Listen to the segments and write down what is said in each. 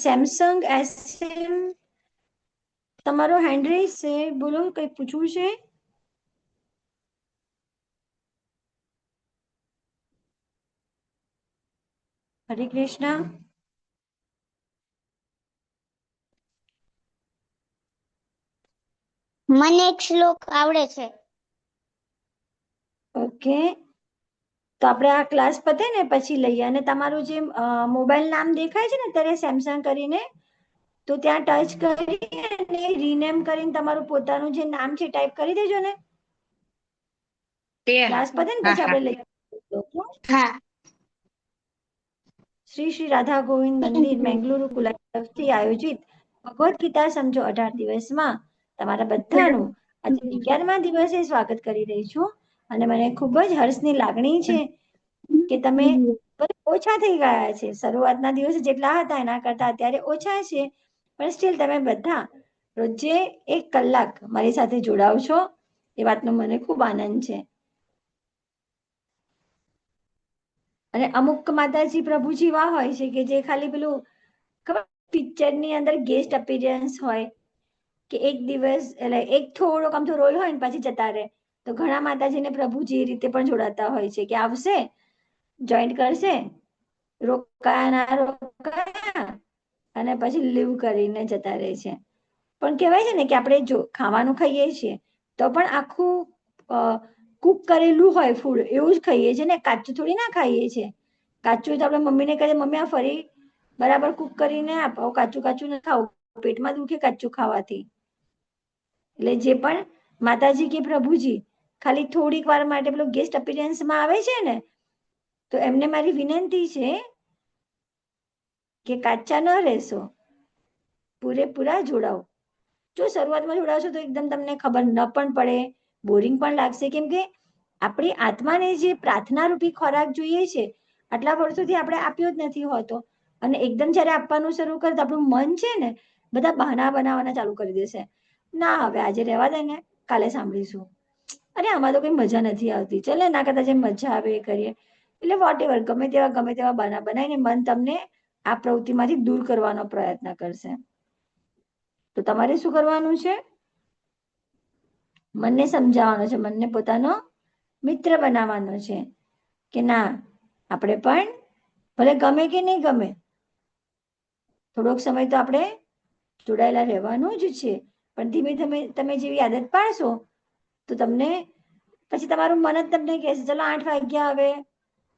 Samsung SM તમારો hand rays છે, બોલો કઈ પૂછવું છે? હરે કૃષ્ણ. મને એક શ્લોક આવડે છે. ઓકે, તો આપણે આ ક્લાસ પતે ને પછી લઈએ. અને તમારું જે મોબાઈલ નામ દેખાય છે ને અત્યારે સેમસંગ કરીને, તો ત્યાં ટચ કરી અને રીનેમ કરીને તમારું પોતાનું જે નામ છે ટાઈપ કરી દેજો ને. ક્લાસ પતે ને પછી આપણે લઈએ. હા. શ્રી શ્રી રાધા ગોવિંદ મંદિર બેંગલુરુ કુલા તરફથી આયોજિત ભગવદ્ ગીતા સમજો 18 દિવસમાં તમારા બધાનું આજે 11મા દિવસે સ્વાગત કરી રહી છું. અને મને ખૂબ જ હર્ષની લાગણી છે કે તમે ઓછા થઈ ગયા છે. શરૂઆતના દિવસે જેટલા હતા એના કરતા અત્યારે ઓછા છે, પણ સ્ટીલ તમે બધા રોજે 1 કલાક મારી સાથે જોડાવ છો એ વાતનો મને ખૂબ આનંદ છે. અને અમુક માતાજી પ્રભુજી એવા હોય છે કે જે ખાલી પેલું ખબર પિક્ચરની અંદર ગેસ્ટ અપીયરન્સ હોય કે એક દિવસ એટલે એક થોડોક આમ તો રોલ હોય ને પછી જતા રહે. તો ઘણા માતાજીને પ્રભુજી એ રીતે પણ જોડાતા હોય છે કે આવશે, જોઈન્ટ કરશે, રોકાયા ના રોકાયા અને પછી લીવ કરીને જતા રહે છે. પણ કહેવાય છે ને કે આપણે જો ખાવાનું ખાઈએ છીએ તો પણ આખું કુક કરેલું હોય ફૂડ એવું જ ખાઈએ છીએ ને, કાચું થોડી ના ખાઈએ છીએ. કાચું તો આપણે મમ્મીને કહીએ મમ્મી આ ફરી બરાબર કુક કરીને આપો, કાચું કાચું ન ખાવું, પેટમાં દુખે કાચું ખાવાથી. એટલે જે પણ માતાજી કે પ્રભુજી ખાલી થોડીક વાર માટે પેલો ગેસ્ટ અપિયરન્સમાં આવે છે ને, તો એમને મારી વિનંતી છે કે કાચા ન રહેશો, પૂરેપૂરા જોડાઓ. જો શરૂઆતમાં જોડાશો તો એકદમ તમને ખબર ન પણ પડે, બોરિંગ પણ લાગશે, કેમ કે આપણી આત્માને જે પ્રાર્થના રૂપી ખોરાક જોઈએ છે આટલા વર્ષોથી આપણે આપ્યો જ નથી હોતો. અને એકદમ જયારે આપવાનું શરૂ કરે તો આપણું મન છે ને બધા બહાના બનાવવાના ચાલુ કરી દેશે. ના હવે આજે રહેવા દે ને, કાલે સાંભળીશું. અરે આમાં તો કઈ મજા નથી આવતી, ચલ ને ના કરતા જે મજા આવે એ કરીએ. એટલે વોટ એવર ગમે તેવા બહાના બનાવીને મન તમને આ પ્રવૃત્તિમાંથી દૂર કરવાનો પ્રયત્ન કરશે. તો તમારે શું કરવાનું છે? મનને સમજાવવાનો છે, મનને પોતાનો મિત્ર બનાવવાનો છે કે ના આપણે પણ ભલે ગમે કે નહીં ગમે થોડોક સમય તો આપણે જોડાયેલા રહેવાનું જ છે, પણ ધીમે ધીમે તમે જેવી આદત પાડશો તો તમને પછી તમારું મન જ તમને કહેશે ચલો 8 વાગ્યા હવે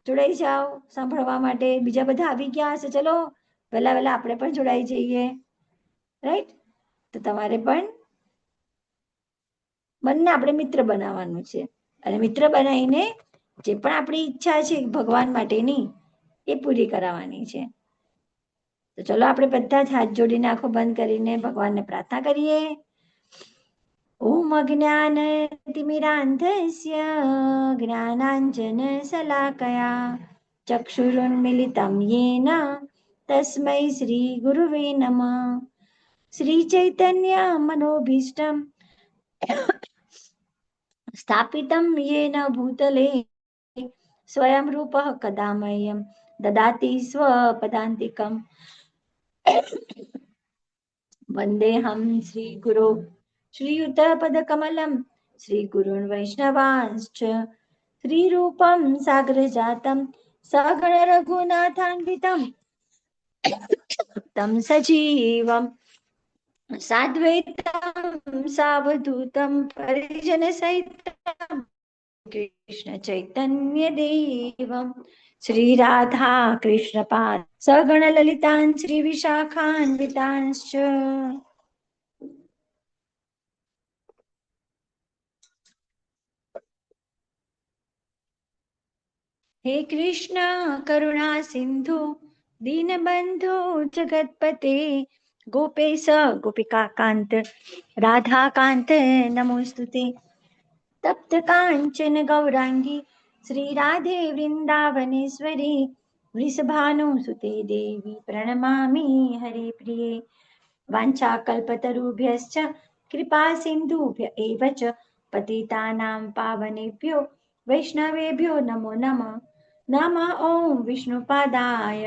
જોડાઈ જાઓ સાંભળવા માટે, બીજા બધા આવી ગયા હશે, ચલો વહેલા વહેલા આપણે પણ જોડાઈ જઈએ. રાઈટ? તો તમારે પણ મનને આપણે મિત્ર બનાવવાનું છે. અને મિત્ર બનાવીને જે પણ આપણી ઈચ્છા છે ભગવાન માટેની એ પૂરી કરાવવાની છે. તો ચલો આપણે બધા જ હાથ જોડીને આંખો બંધ કરીને ભગવાનને પ્રાર્થના કરીએ. ઓમ અજ્ઞાનતિમિરાન્ધસ્ય જ્ઞાનાંજનશલાકયા ચક્ષુરુન્મિલિतं येन તસ્मै શ્રી ગુરુવે નમઃ. શ્રી ચૈતન્ય મનોભીષ્ટમ સ્થાપિतं येन भूतले स्वयं रूपः कदा मह्यं ददाति स्वपदान्तिकम्. वन्देऽहं श्रीगुरो श्रीयुतपदकमलं श्रीगुरून् वैष्णवांश्च श्रीरूपं सागरजातं सगण रघुनाथान्वितं तं सजीवं साद्वैतं सावधूतं परिजनसहितं कृष्ण चैतन्य देवं श्रीराधा कृष्णपाद सगण ललितान् श्री विशाखान्वितांश्च. हे कृष्ण करुणा सिंधु दीनबंधु जगतपते गोपेश गोपिका कांत राधा कांत नमोस्तुते. तप्त कांचन गौरांगी श्री राधे वृंदावनेश्वरी वृषभानुसुते देवी प्रणमामि हरिप्रिये. वाञ्छाकल्पतरुभ्यश्च कृपा सिन्धुभ्य एव च पतितानां पावनेभ्यो वैष्णवेभ्यो नमो नमः. नमः ॐ विष्णुपादाय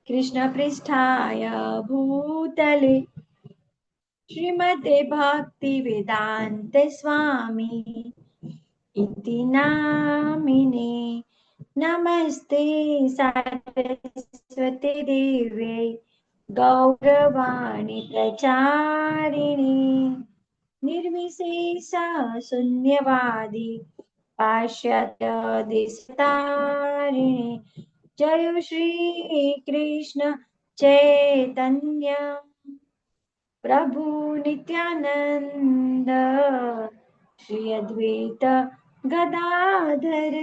कृष्णपृष्ठाय भूतले श्रीमते भक्तिवेदान्त स्वामी इति नामिने नमस्ते सारस्वते देव्यै गौरवाणी प्रचारिणी निर्विशेषा शून्यवादी पाश्चात्य देशतारिणी जय श्री कृष्ण चैतन्य प्रभु नित्यानंद श्री अद्वैत गदाधर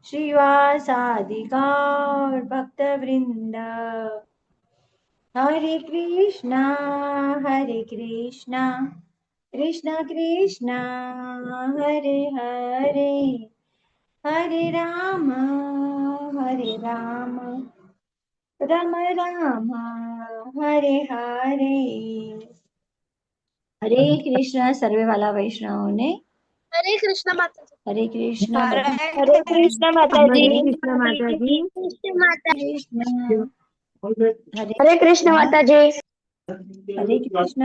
श्रीवासादि गौर भक्त वृंद हरे कृष्णा कृष्ण कृष्णा हरे हरे हरे राम राम राम हरे हरे हरे कृष्ण सर्वे वाला वैष्णव ने हरे कृष्ण माता जी। हरे कृष्ण हरे कृष्ण माता जी। हरे कृष्ण माता जी कृष्ण माता कृष्ण हरे कृष्ण माता जी। हरे कृष्ण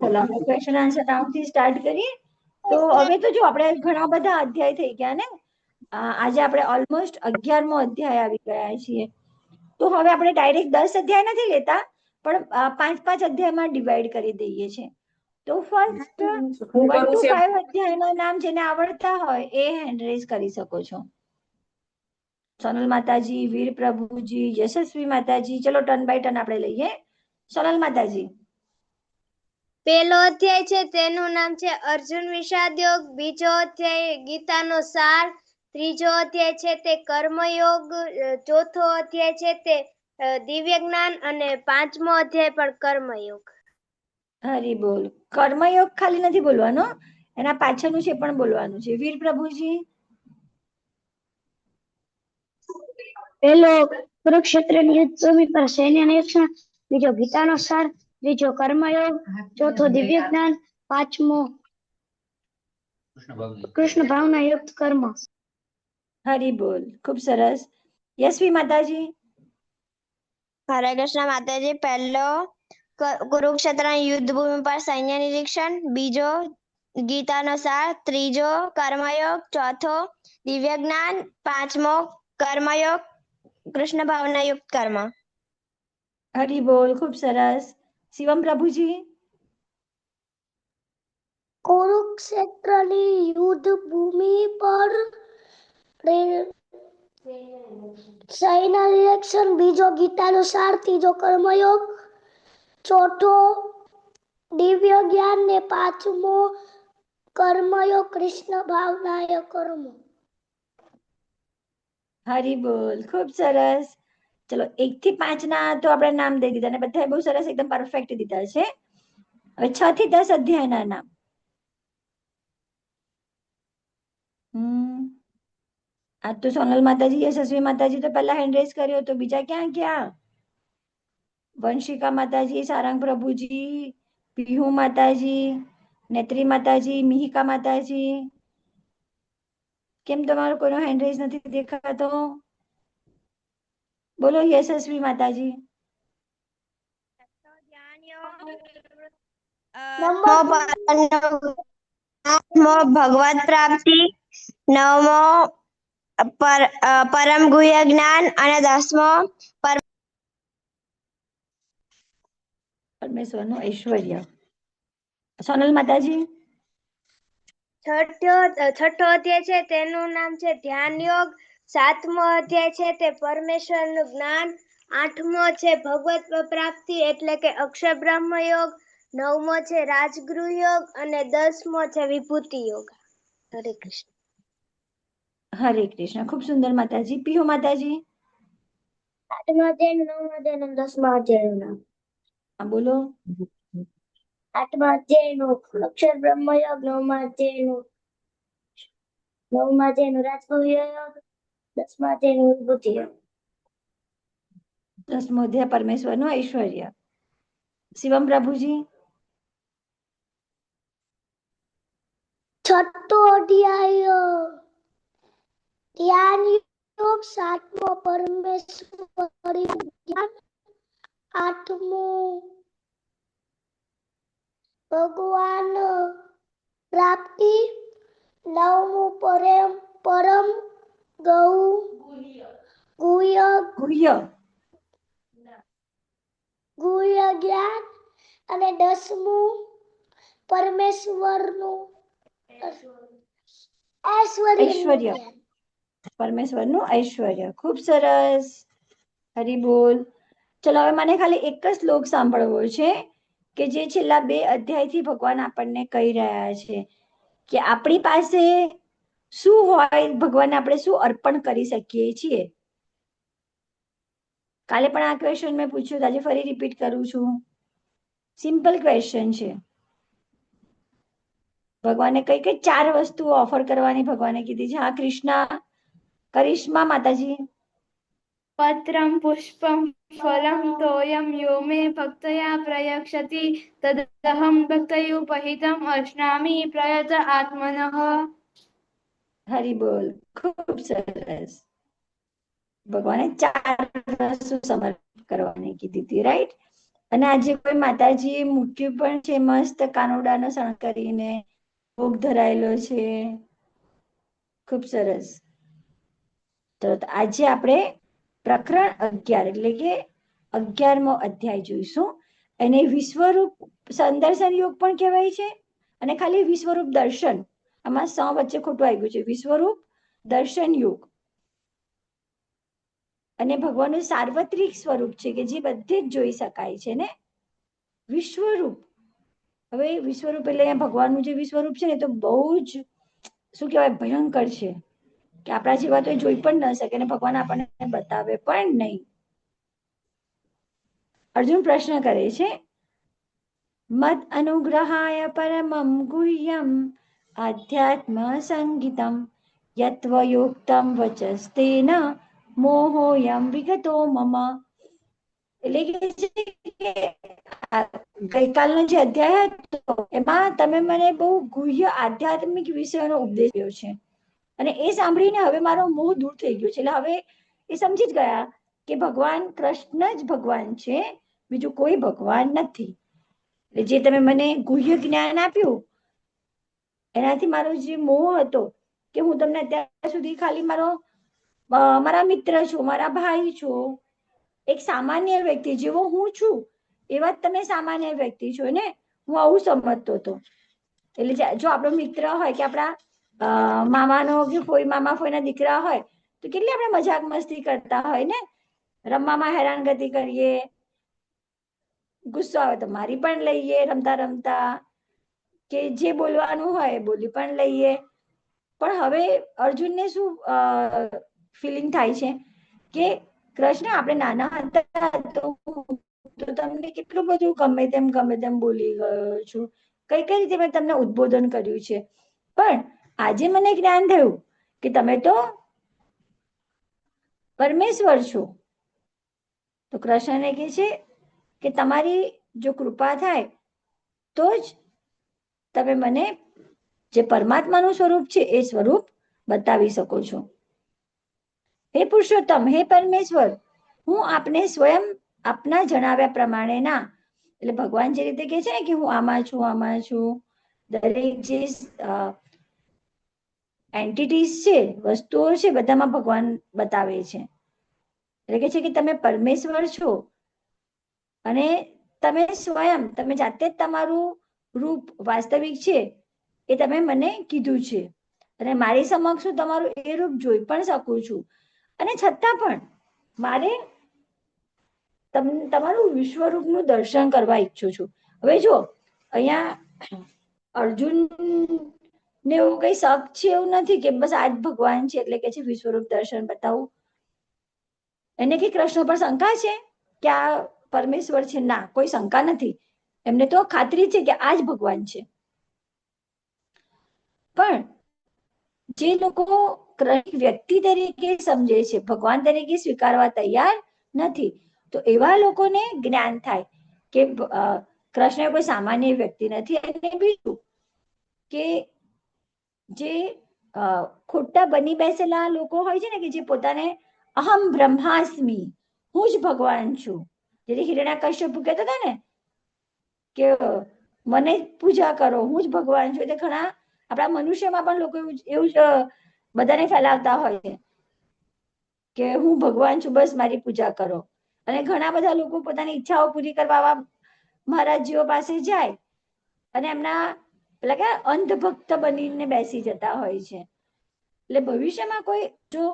ચલો આપણે ક્વેશ્ચન આન્સર રાઉન્ડ થી સ્ટાર્ટ કરીએ તો હવે તો જો આપણે ઘણા બધા અધ્યાય થઈ ગયા ને આજે આપણે ઓલમોસ્ટ 11મો અધ્યાય આવી ગયા છીએ તો હવે આપણે ડાયરેક્ટ 10 અધ્યાય નથી લેતા પણ 5 અધ્યાયમાં ડિવાઈડ કરી દઈએ છીએ તો ફર્સ્ટ 1 to 5 અધ્યાયના નામ જેને આવડતા હોય એ હેન્ડ રેઝ કરી શકો છો સોનલ માતાજી વીર પ્રભુજી યશસ્વી માતાજી ચલો ટર્ન બાય ટર્ન આપણે લઈએ સોનલ માતાજી પહેલો અધ્યાય છે તેનું નામ છે અર્જુન વિષાદ યોગ, બીજો અધ્યાય ગીતાનો સાર, ત્રીજો અધ્યાય છે તે કર્મયોગ, ચોથો અધ્યાય છે તે દિવ્ય જ્ઞાન અને પાંચમો અધ્યાય પણ કર્મયોગ. હરી બોલ કર્મયોગ ખાલી નથી બોલવાનો એના પાછળનું છે પણ બોલવાનું છે વીર પ્રભુજી પહેલો કુરુક્ષેત્રની યુદ્ધ ભૂમિ પર સૈન્ય નિરીક્ષણ, બીજો ગીતાનો સાર, ત્રીજો કર્મયોગ, ચોથો દિવ્ય જ્ઞાન, પાંચમો કૃષ્ણ ભાવના યુક્ત કર્મ. હરી બોલ ખૂબ સરસ યશવી માતાજી હરે કૃષ્ણ માતાજી. પહેલો કુરુક્ષેત્રની યુદ્ધ ભૂમિ પર સૈન્ય નિરીક્ષણ, બીજો ગીતાનો સાર, ત્રીજો કર્મયોગ, ચોથો દિવ્ય જ્ઞાન, પાંચમો કર્મયોગ કૃષ્ણ ભાવના યુક્ત કર્મ. હરી બોલ ખૂબ સરસ શિવમ પ્રભુજી કુરુક્ષેત્રની યુદ્ધ ભૂમિ પર સૈન્ય નિરીક્ષણ, બીજો ગીતાનો સાર, ત્રીજો કર્મયોગ, ચોથો દિવ્ય જ્ઞાન ને પાંચમો કર્મયોગ કૃષ્ણ ભાવનાય કર્મ. હરી બોલ ખૂબ સરસ ચલો 1 થી 5 ના તો આપણે નામ દઈ દીધા અને બધાએ બહુ સરસ એકદમ પરફેક્ટ દીધા છે હવે 6 થી 10 અધ્યાયના નામ આ તો સોનલ માતાજી યશસ્વી માતાજી તો પહેલા હેન્ડ રેઝ કર્યો તો બીજા ક્યાં ગયા વંશિકા માતાજી સારંગ પ્રભુજી પીહુ માતાજી નેત્રી માતાજી મિહિકા માતાજી કેમ તમારો કોઈનો હેન્ડ રેઝ નથી દેખાતો બોલો યશસ્વી માતાજી આઠમો ભગવત પ્રાપ્તિ, નવમો પરમ ગુહ્ય જ્ઞાન અને 10મો પરમેશ્વરનું ઐશ્વર્ય સોનલ માતાજી છઠ્ઠો અધ્યાય છે તેનું નામ છે ધ્યાન યોગ, સાતમો અધ્યાય છે તે પરમેશ્વરનું જ્ઞાન, આઠમો છે ભગવત પ્રાપ્તિ એટલે કે અક્ષર બ્રહ્મ યોગ, નવમો છે રાજગૃહ યોગ અને 10મો છે વિભૂતિ યોગ. હરે કૃષ્ણ. હરે કૃષ્ણ ખૂબ સુંદર માતાજી પીહુ માતાજી આઠમા અધ્યાય, નવમા અધ્યાય અને 10મા અધ્યાય. હા બોલો આઠમા અધ્યાયનો અક્ષર બ્રહ્મ યોગ, નવમા અધ્યાયનો રાજગૃહ યોગ, 10મા અધ્યાયનો વિભૂતિ યોગ. 10મો અધ્યાય પરમેશ્વરનું ઐશ્વર્ય શિવમ પ્રભુજી છઠ્ઠો અધ્યાય ધ્યાન યોગ, યોગ, 7મો પરમેશ્વરી જ્ઞાન, 8મું ભગવાન પ્રાપ્તિ, 9મું પરમ ગુહ્ય જ્ઞાન અને 10મું પરમેશ્વરનું ઐશ્વર્ય. પરમેશ્વરનું ઐશ્વર્ય. ખૂબ સરસ. હરી બોલ. ચલો હવે મને ખાલી એક જ શ્લોક સાંભળવો છે કે જે છેલ્લા 2 અધ્યાયથી ભગવાન આપણને કહી રહ્યા છે કે આપણી પાસે શું હોય, ભગવાનને આપણે શું અર્પણ કરી શકીએ છીએ. કાલે પણ આ ક્વેશ્ચન મેં પૂછ્યું, આજે ફરી રિપીટ કરું છું. સિમ્પલ ક્વેશ્ચન છે. ભગવાને કઈ 4 વસ્તુઓ ઓફર કરવાની ભગવાને કીધી છે. હા કૃષ્ણા, કરિશ્મા માતાજી. પત્રમ પુષ્પમ ફલમ તોયમ યો મે ભક્તયા પ્રયક્ષતિ તદહમ ભક્તયુપહિતમ અશ્નામિ પ્રયત આત્મનઃ. હરી બોલ. ખૂબ સરસ. ભગવાને 4 વસ્તુ સમર્પિત કરવાની કીધી હતી, રાઈટ. અને આજે કોઈ માતાજીએ મૂક્યું પણ છે મસ્ત કાનુડાનો શણ કરીને, ભોગ ધરાયેલો છે. ખૂબ સરસ. તો આજે આપણે પ્રકરણ 11 એટલે કે 11મો અધ્યાય જોઈશું. એને વિશ્વરૂપ સંદર્શન યોગ પણ કહેવાય છે અને ખાલી વિશ્વરૂપ દર્શન, આમાં વચ્ચે ખોટું આવ્યું છે. વિશ્વરૂપ દર્શન યોગ અને ભગવાનનું સાર્વત્રિક સ્વરૂપ છે કે જે બધે જ જોઈ શકાય છે ને. વિશ્વરૂપ, હવે વિશ્વરૂપ એટલે ભગવાનનું જે વિશ્વરૂપ છે ને તો બહુ જ શું કહેવાય, ભયંકર છે કે આપણા જેવા તો જોઈ પણ ન શકે ને ભગવાન આપણને બતાવે પણ નહીં. અર્જુન પ્રશ્ન કરે છે, મદ અનુગ્રહાય પરમમ ગુહ્યમ આધ્યાત્મ સંગીતમ યત્વયોક્તમ વચસ્તેન મોહોયમ વિગતો મમ. એટલે કે ગઈકાલનો જે અધ્યાય હતો એમાં તમે મને બહુ ગુહ્ય આધ્યાત્મિક વિષયોનો ઉપદેશ કર્યો છે અને એ સાંભળીને હવે મારો મોહ દૂર થઈ ગયો છે. એટલે હવે એ સમજી જ ગયા કે ભગવાન કૃષ્ણ જ ભગવાન છે, બીજું કોઈ ભગવાન નથી. એટલે જે તમે મને ગુહ્ય જ્ઞાન આપ્યું એનાથી મારો જે મોહ હતો કે હું તમને અત્યાર સુધી ખાલી મારા મિત્ર છો, મારા ભાઈ છો, એક સામાન્ય વ્યક્તિ જેવો હું છું એવા જ તમે સામાન્ય વ્યક્તિ છો ને, હું આવું સમજતો હતો. એટલે જો આપણો મિત્ર હોય કે આપણા મામાનો કે મામા ફોઈના દીકરા હોય તો કેટલી આપણે મજાક મસ્તી કરતા હોય ને, રમવામાં હેરાનગતિ કરીએ, ગુસ્સો આવે તો મારી પણ લઈએ રમતા રમતા, કે જે બોલવાનું હોય બોલી પણ લઈએ. પણ હવે અર્જુનને શું ફિલિંગ થાય છે કે કૃષ્ણ આપણે નાના હતા તો તમને કેટલું બધું ગમે તેમ બોલી ગયો છું, કઈ રીતે મેં તમને ઉદ્બોધન કર્યું છે, પણ આજે મને જ્ઞાન થયું કે તમે તો પરમેશ્વર છો. તો કૃષ્ણને કહે છે કે તમારી જો કૃપા થાય તો જ તમે મને જે પરમાત્માનું સ્વરૂપ છે એ સ્વરૂપ બતાવી શકો છો. હે પુરુષોત્તમ, હે પરમેશ્વર, હું આપને સ્વયં આપના જણાવ્યા પ્રમાણેના, એટલે ભગવાન જે રીતે કહે છે ને કે હું આમાં છું, દરેક જે એન્ટિટીઝ છે, વસ્તુઓ છે, બધામાં ભગવાન બતાવે છે. એટલે કે છે કે તમે પરમેશ્વર છો અને તમે સ્વયં, તમે જાતે જ તમારું રૂપ વાસ્તવિક છે એ તમે મને કીધું છે અને મારી સમક્ષ હું તમારું એ રૂપ જોઈ પણ શકું છું અને છતાં પણ મારે તમારું વિશ્વરૂપનું દર્શન કરવા ઈચ્છું છું. હવે જો અહીંયા અર્જુન ને એવું કઈ શક છે એવું નથી કે બસ આ જ ભગવાન છે એટલે કે છે વિશ્વરૂપ દર્શન બતાવું. એને કે કૃષ્ણ પર શંકા છે કે આ પરમેશ્વર છે? ના, કોઈ શંકા નથી. એમને તો ખાતરી છે કે આ જ ભગવાન છે. પણ જે લોકો વ્યક્તિ તરીકે સમજે છે, ભગવાન તરીકે સ્વીકારવા તૈયાર નથી, તો એવા લોકોને જ્ઞાન થાય કે કૃષ્ણ કોઈ સામાન્ય વ્યક્તિ નથી. અને બીજું કે જે ખોટા બની બેસેલા લોકો હોય છે ને કે જે પોતાને અહમ બ્રહ્માસ્મી, હું જ ભગવાન છું, જે હિરણ્યકશ્યપ કહેતો હતા ને કે મને પૂજા કરો, હું જ ભગવાન છું. એટલે ઘણા આપણા મનુષ્યમાં પણ લોકો એવું જ બધાને ફેલાવતા હોય છે કે હું ભગવાન છું, બસ મારી પૂજા કરો. અને ઘણા બધા લોકો પોતાની ઈચ્છાઓ પૂરી કરવા મહારાજજીઓ પાસે જાય અને એમના પેલા કે અંધભક્ત બનીને બેસી જતા હોય છે. એટલે ભવિષ્યમાં કોઈ જો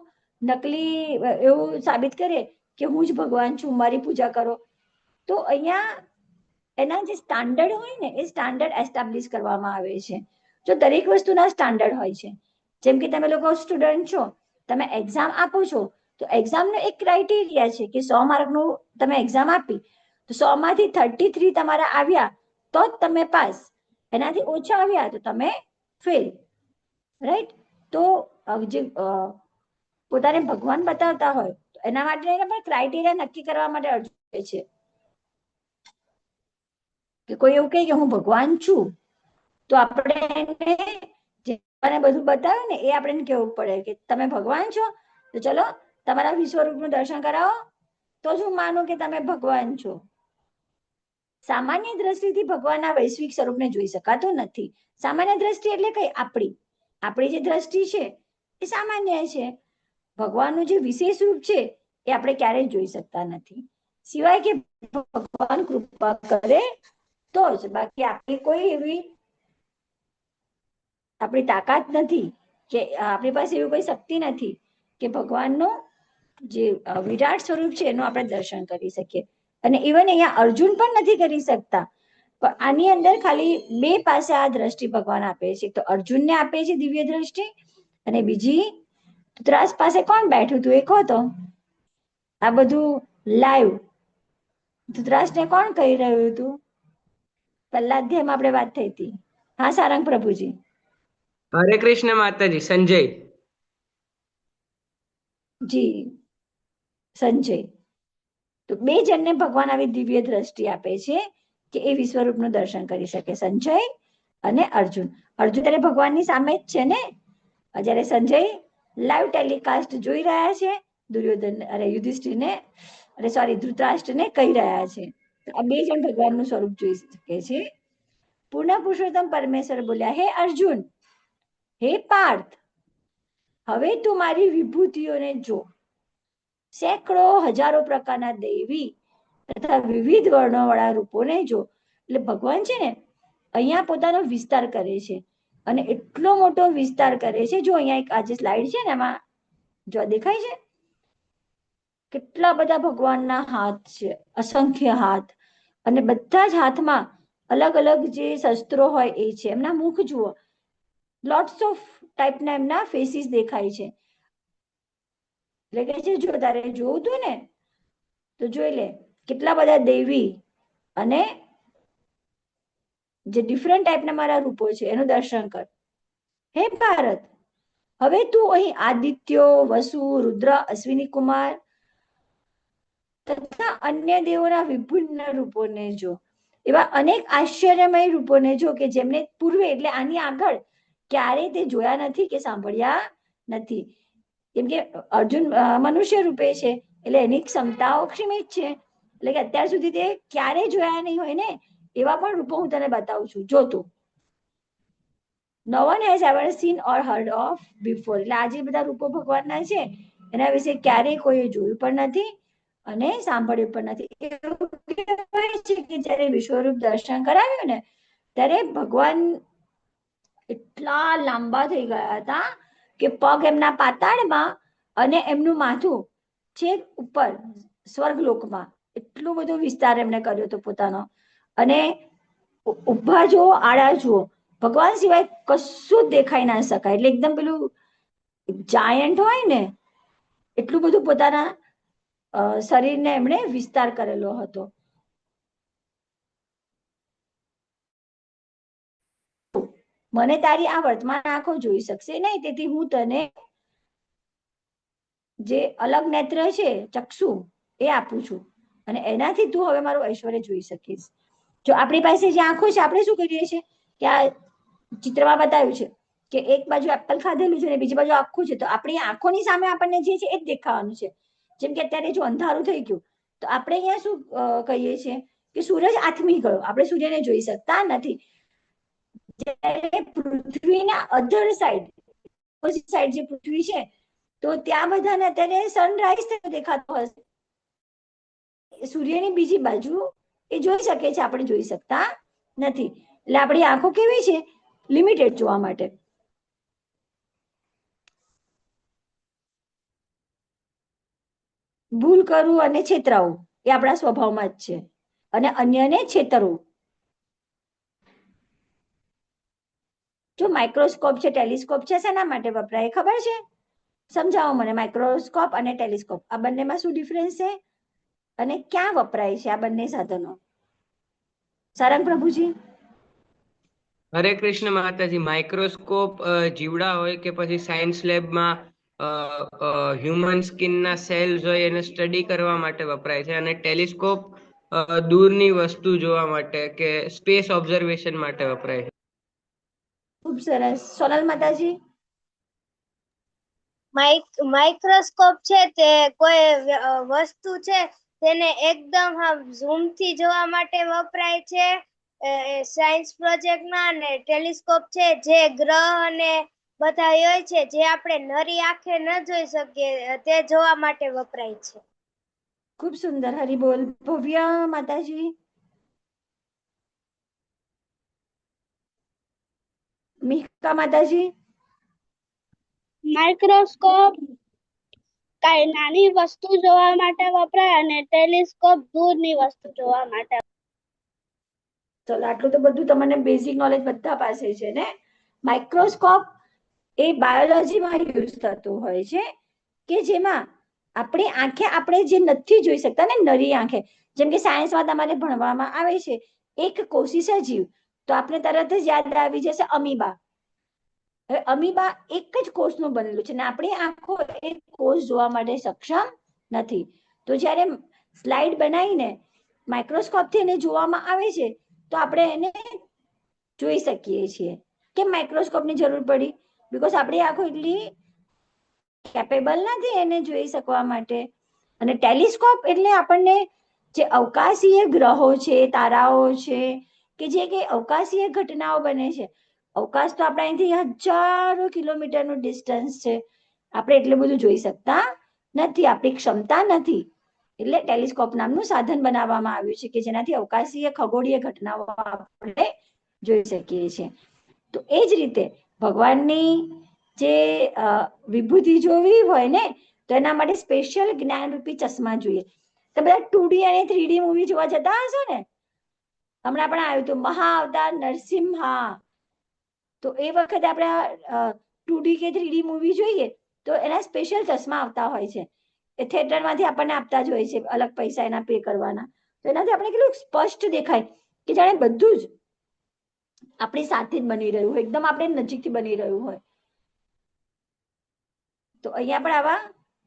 નકલી એવું સાબિત કરે કે હું જ ભગવાન છું, મારી પૂજા કરો, તો અહીંયા એના જે સ્ટાન્ડર્ડ હોય ને એ સ્ટાન્ડર્ડ એસ્ટાબ્લિશ કરવામાં આવે છે. જો દરેક વસ્તુના સ્ટાન્ડર્ડ હોય છે, જેમ કે તમે લોકો સ્ટુડન્ટ છો, તમે એક્ઝામ આપો છો, તો એક્ઝામનો એક ક્રાઇટેરિયા છે કે 100 માર્કનું તમે એક્ઝામ આપી તો 100 માંથી 33 તમારા આવ્યા તો જ તમે પાસ, એનાથી ઓછા આવ્યા તો તમે ફેલ, રાઈટ? તો જે પોતાને ભગવાન બતાવતા હોય એના માટે પણ ક્રાઇટેરિયા નક્કી કરવા માટે અર્જુન છે કે કોઈ એવું કહે કે હું ભગવાન છું, તો આપણે એને જે બધું બતાવ્યું ને એ આપણે કેવું પડે કે તમે ભગવાન છો, તો ચલો તમારા વિશ્વરૂપનું દર્શન કરાવો તો જ હું માનું કે તમે ભગવાન છો. સામાન્ય દ્રષ્ટિથી ભગવાનના વૈશ્વિક સ્વરૂપને જોઈ શકાતો નથી. સામાન્ય દ્રષ્ટિ એટલે કઈ? આપણી જે દ્રષ્ટિ છે એ સામાન્ય છે. ભગવાનનું જે વિશેષ રૂપ છે એ આપણે ક્યારેય જોઈ શકતા નથી, સિવાય કે ભગવાન કૃપા કરે તો જ. બાકી આપણી કોઈ એવી આપણી તાકાત નથી કે આપણી પાસે એવી કોઈ શક્તિ નથી કે ભગવાનનું જે વિરાટ સ્વરૂપ છે એનું આપણે દર્શન કરી શકીએ. અને ઇવન અહીંયા અર્જુન પણ નથી કરી શકતા. પણ આની અંદર ખાલી બે પાસે આ દ્રષ્ટિ ભગવાન આપે છે. તો અર્જુનને આપે છે દિવ્ય દ્રષ્ટિ, અને બીજી ધૃતરાષ્ટ્ર પાસે કોણ બેઠું હતું એ કહો તો? આ બધું લાઈવ ધૃતરાષ્ટ્રને કોણ કહી રહ્યું હતું? પહેલા અધ્યાયમાં આપણે વાત થઈ હતી. હા સારંગ પ્રભુજી. હરે કૃષ્ણ માતાજી. સંજય જી, સંજય. તો બે જણને ભગવાન આવી દિવ્ય દ્રષ્ટિ આપે છે કે એ વિશ્વરૂપનું દર્શન કરી શકે, સંજય અને અર્જુન. અર્જુન ત્યારે ભગવાનની સામે જ છે ને, જ્યારે સંજય લાઈવ ટેલિકાસ્ટ જોઈ રહ્યા છે દુર્યોધન યુધિષ્ઠિરને ધૃતરાષ્ટ્રને કહી રહ્યા છે. આ બે જણ ભગવાનનું સ્વરૂપ જોઈ શકે છે. પૂર્ણ પુરુષોત્તમ પરમેશ્વર બોલ્યા, હે અર્જુન, હે પાર્થ, હવે તું મારી વિભૂતિઓને જો. સેંકડો હજારો પ્રકારના દૈવી તથા વિવિધ વર્ણોવાળા રૂપોને જો. એટલે ભગવાન છે ને અહીંયા પોતાનો વિસ્તાર કરે છે, અને એટલો મોટો વિસ્તાર કરે છે. જો અહીંયા એક આજે સ્લાઇડ છે ને એમાં જો દેખાય છે કેટલા બધા ભગવાનના હાથ છે, અસંખ્ય હાથ, અને બધા જ હાથમાં અલગ અલગ જે શસ્ત્રો હોય એ છે. એમના મુખ જુઓ, લોટ્સ ઓફ ટાઈપના એમના ફેસીસ દેખાય છે. એટલે કે છે જો તારે જોવું તું ને તો જોઈ લે કેટલા બધા દેવી અને જે ડિફરન્ટ ટાઈપના મારા રૂપો છે એનું દર્શન કર. હે ભારત, હવે તું અહીં આદિત્યો, વસુ, રુદ્ર, અશ્વિની કુમાર તથા અન્ય દેવોના વિભિન્ન રૂપોને જો. એવા અનેક આશ્ચર્યમય રૂપોને જો કે જેમને પૂર્વે એટલે આની આગળ ક્યારેય તે જોયા નથી કે સાંભળ્યા નથી. કેમ કે અર્જુન મનુષ્ય રૂપે છે એટલે એની ક્ષમતાઓ ક્ષીમિત છે, એટલે કે અત્યાર સુધી તે ક્યારેય જોયા નહીં હોય ને એવા પણ રૂપો હું તને બતાવું છું, જો તું. No one has ever seen or heard of before. એટલે આ જે બધા રૂપો ભગવાનના છે એના વિશે ક્યારેય કોઈ જોયું પણ નથી અને સાંભળ્યું પણ નથી. એવું કહેવાય છે કે જ્યારે વિશ્વરૂપ દર્શન કરાવ્યું ને ત્યારે ભગવાન એટલા લાંબા થઈ ગયા હતા કે પગ એમના પાતાળમાં અને એમનું માથું છે ઉપર સ્વર્ગલોકમાં. એટલો બધો વિસ્તાર એમણે કર્યો હતો પોતાનો. અને ઉભા જુઓ, આડા જુઓ, ભગવાન સિવાય કશું જ દેખાઈ ના શકાય. એટલે એકદમ પેલું જાયન્ટ હોય ને એટલું બધું પોતાના શરીરને એમણે વિસ્તાર કરેલો હતો. મને તારી આ વર્તમાન આંખો જોઈ શકશે નહીં, તેથી હું તને જે અલગ નેત્ર છે ચક્ષુ એ આપું છું, અને એનાથી તું હવે મારું ઐશ્વર્ય જોઈ શકીશ. જો આપણી પાસે જે આંખો છે આપણે શું કરીએ છીએ કે આ ચિત્રમાં બતાવ્યું છે કે એક બાજુ એપલ ખાધેલું છે ને બીજી બાજુ આખું છે, તો આપણી આંખોની સામે આપણને જે છે એ જ દેખાવાનું છે. જેમ કે અત્યારે જો અંધારું થઈ ગયું તો આપણે અહીંયા શું કહીએ છીએ કે સૂરજ આથમી ગયો, આપણે સૂર્યને જોઈ શકતા નથી. જ્યારે પૃથ્વીના અધર સાઈડ, ઓપોઝિટ સાઈડ જે પૃથ્વી છે, તો ત્યાં બધાને અત્યારે સનરાઈઝ થતો દેખાતો હશે. સૂર્યની બીજી બાજુ એ જોઈ શકે છે, આપણે જોઈ શકતા નથી. એટલે આપણી આંખો કેવી છે? લિમિટેડ જોવા માટે. ભૂલ કરવું અને છેતરાવું એ આપણા સ્વભાવમાં જ છે, અને અન્યને છેતરવું. જો માઇક્રોસ્કોપ છે, ટેલિસ્કોપ છે, શેના માટે વપરાય ખબર છે? સમજાવો મને. માઇક્રોસ્કોપ અને ટેલિસ્કોપ, આ બંનેમાં શું ડિફરન્સ છે અને ક્યાં વપરાય છે આ બંને સાધનો? સારંગ પ્રભુજી. હરે કૃષ્ણ માતાજી. માઇક્રોસ્કોપ જીવડા હોય કે પછી સાયન્સ લેબમાં હ્યુમન સ્કિનના સેલ્સ હોય એને સ્ટડી કરવા માટે વપરાય છે, અને ટેલિસ્કોપ દૂરની વસ્તુ જોવા માટે કે સ્પેસ ઓબ્ઝર્વેશન માટે વપરાય છે. ખૂબ સરસ. સોનલ માતાજી. માઇક્રોસ્કોપ છે તે કોઈ વસ્તુ છે તેને એકદમ ઝૂમ થી જોવા માટે વપરાય છે સાયન્સ પ્રોજેક્ટમાં, અને ટેલિસ્કોપ છે જે ગ્રહ અને બધા હોય છે જે આપણે નરી આંખે ન જોઈ શકીએ તે જોવા માટે વપરાય છે. ખૂબ સુંદર. હરિબોલ. ભવ્ય માતાજી. મિકા માતાજી. માઇક્રોસ્કોપ કઈ નાની વસ્તુ જોવા માટે વપરાય અને ટેલિસ્કોપ દૂરની વસ્તુ જોવા માટે. ચલો, આટલું તો બધું તમને બેઝિક નોલેજ બધા પાસે છે ને. માઇક્રોસ્કોપ એ બાયોલોજીમાં યુઝ થતું હોય છે કે જેમાં આપણી આંખે આપણે જે નથી જોઈ શકતા ને, નરી આંખે, જેમ કે સાયન્સમાં તમારે ભણવામાં આવે છે એક કોશી સજીવ, તો આપણે તરત જ યાદ આવી જશે અમીબા. હવે અમીબા એક જ કોષનું બનેલું છે ને આપણી આંખો એ કોષ જોવા માટે સક્ષમ નથી. તો જ્યારે સ્લાઇડ બનાવીને માઇક્રોસ્કોપથી એને જોવામાં આવે છે તો આપણે એને જોઈ શકીએ છીએ. કેમ માઇક્રોસ્કોપની જરૂર પડી? બીકોઝ આપણી આંખો એટલી કેપેબલ નથી એને જોઈ શકવા માટે. અને ટેલિસ્કોપ એટલે આપણને જે અવકાશીય ગ્રહો છે, તારાઓ છે, કે જે કે અવકાશીય ઘટનાઓ બને છે. અવકાશ તો આપણા અહીંથી હજારો કિલોમીટરનું ડિસ્ટન્સ છે, આપણે એટલું બધું જોઈ શકતા નથી, આપણી ક્ષમતા નથી. એટલે ટેલિસ્કોપ નામનું સાધન બનાવવામાં આવ્યું છે કે જેનાથી અવકાશીય ખગોળીય ઘટનાઓ આપણે જોઈ શકીએ છીએ. તો એ જ રીતે ભગવાનની જે વિભૂતિ જોવી હોય ને તો એના માટે સ્પેશિયલ જ્ઞાનરૂપી ચશ્મા જોઈએ. તો બધા 2D અને 3D મૂવી જોવા જતા હશો ને. હમણાં પણ આવ્યું હતું મહાઅવતાર નરસિમ્હા. તો એ વખતે આપણે 2D કે 3D મૂવી જોઈએ તો એના સ્પેશિયલ ચશ્મા આવતા હોય છે. એ થિયેટરમાંથી આપણને આપતા જ હોય છે, અલગ પૈસા એના પે કરવાના. તો એનાથી આપણે કેટલું સ્પષ્ટ દેખાય કે જાણે બધું જ આપણી સાથે જ બની રહ્યું હોય, એકદમ આપણે નજીકથી બની રહ્યું હોય. તો અહીંયા પણ આવા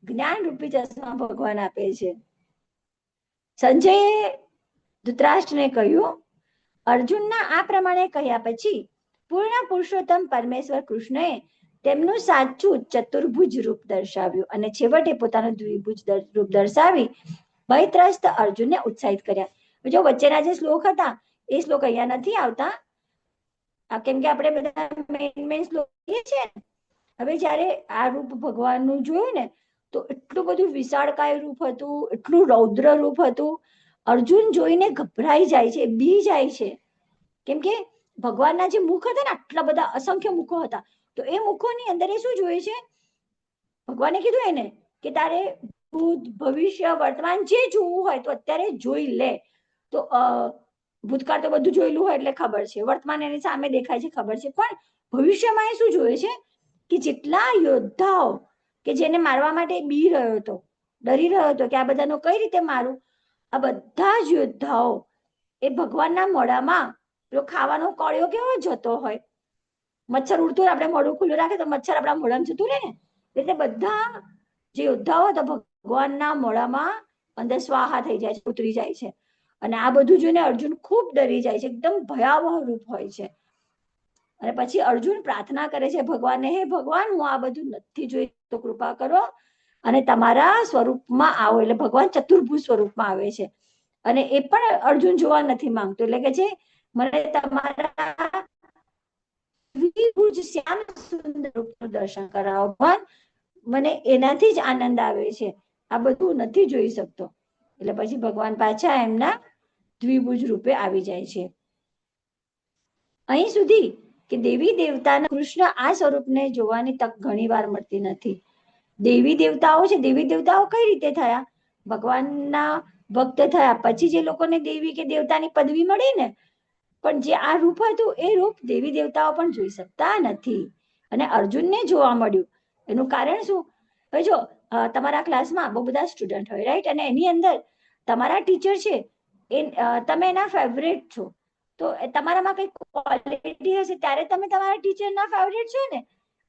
જ્ઞાન રૂપી ચશ્મા ભગવાન આપે છે. સંજયે ધૃતરાષ્ટ્રને કહ્યું, અર્જુનના આ પ્રમાણે કહ્યા પછી પૂર્ણ પુરુષોત્તમ પરમેશ્વર કૃષ્ણએ તેમનું સાચું ચતુર્ભુજ રૂપ દર્શાવ્યું અને છેવટે પોતાનું દ્વિભુજ રૂપ દર્શાવી ભયત્રસ્ત અર્જુનને ઉત્સાહિત કર્યા. જો વચ્ચેના જે શ્લોક હતા એ શ્લોક અહીંયા નથી આવતા, કેમ કે આપણે બધા મેઇન શ્લોક છીએ. હવે જ્યારે આ રૂપ ભગવાનનું જોયું ને તો એટલું બધું વિશાળકાય રૂપ હતું, એટલું રૌદ્ર રૂપ હતું. અર્જુન જોઈને ગભરાઈ જાય છે, બી જાય છે. કેમ કે ભગવાનના જે મુખ હતા ને આટલા બધા અસંખ્ય મુખો હતા, તો એ મુખોની અંદર એ શું જોઈએ છે? ભગવાને કીધું એને કે તારે ભૂત ભવિષ્ય વર્તમાન જે જોવું હોય તો અત્યારે જોઈ લે. તો ભૂતકાળ તો બધું જોયેલું હોય એટલે ખબર છે, વર્તમાન એની સામે દેખાય છે ખબર છે, પણ ભવિષ્યમાં એ શું જોઈએ છે કે જેટલા યોદ્ધાઓ કે જેને મારવા માટે બી રહ્યો હતો, ડરી રહ્યો હતો કે આ બધાનો કઈ રીતે મારું, આ બધા જ યોદ્ધાઓ એ ભગવાનના મોઢામાં પેલો ખાવાનો કોળિયો કેવો જતો હોય, મચ્છર ઉડતું આપણે મોઢું ખુલ્લું રાખે તો મચ્છર આપણા મોઢામાં જતું રહે ને, એટલે બધા જે યોદ્ધાઓ હતા ભગવાનના મોઢામાં અંદર સ્વાહા થઈ જાય છે, ઉતરી જાય છે. અને આ બધું જોઈને અર્જુન ખૂબ ડરી જાય છે, એકદમ ભયાવહ રૂપ હોય છે. અને પછી અર્જુન પ્રાર્થના કરે છે ભગવાનને, હે ભગવાન, હું આ બધું નથી જોઈ તો કૃપા કરો અને તમારા સ્વરૂપમાં આવો. એટલે ભગવાન ચતુર્ભુજ સ્વરૂપમાં આવે છે અને એ પણ અર્જુન જોવા નથી માંગતો. એટલે કે છે મને તમારા દ્વિભુજ શ્યામ સુંદર રૂપનું દર્શન કરાવો ભગવાન, મને એનાથી જ આનંદ આવે છે, આ બધું નથી જોઈ શકતો. એટલે પછી ભગવાન પાછા એમના દ્વિભુજ રૂપે આવી જાય છે. અહીં સુધી કે દેવી દેવતાના કૃષ્ણ આ સ્વરૂપને જોવાની તક ઘણી વાર મળતી નથી. દેવી દેવતાઓ છે, દેવી દેવતાઓ કઈ રીતે થયા? ભગવાનના ભક્ત થયા પછી જે લોકોને દેવી કે દેવતાની પદવી મળી ને, પણ જે આ રૂપ હતું એ રૂપ દેવી દેવતાઓ પણ જોઈ શકતા નથી અને અર્જુનને જોવા મળ્યું. એનું કારણ શું? હવે જો તમારા ક્લાસમાં બહુ બધા સ્ટુડન્ટ હોય, રાઈટ, અને એની અંદર તમારા ટીચર છે તમે એના ફેવરેટ છો, તો તમારામાં કઈ ક્વોલિટી હશે ત્યારે તમે તમારા ટીચરના ફેવરેટ છો ને.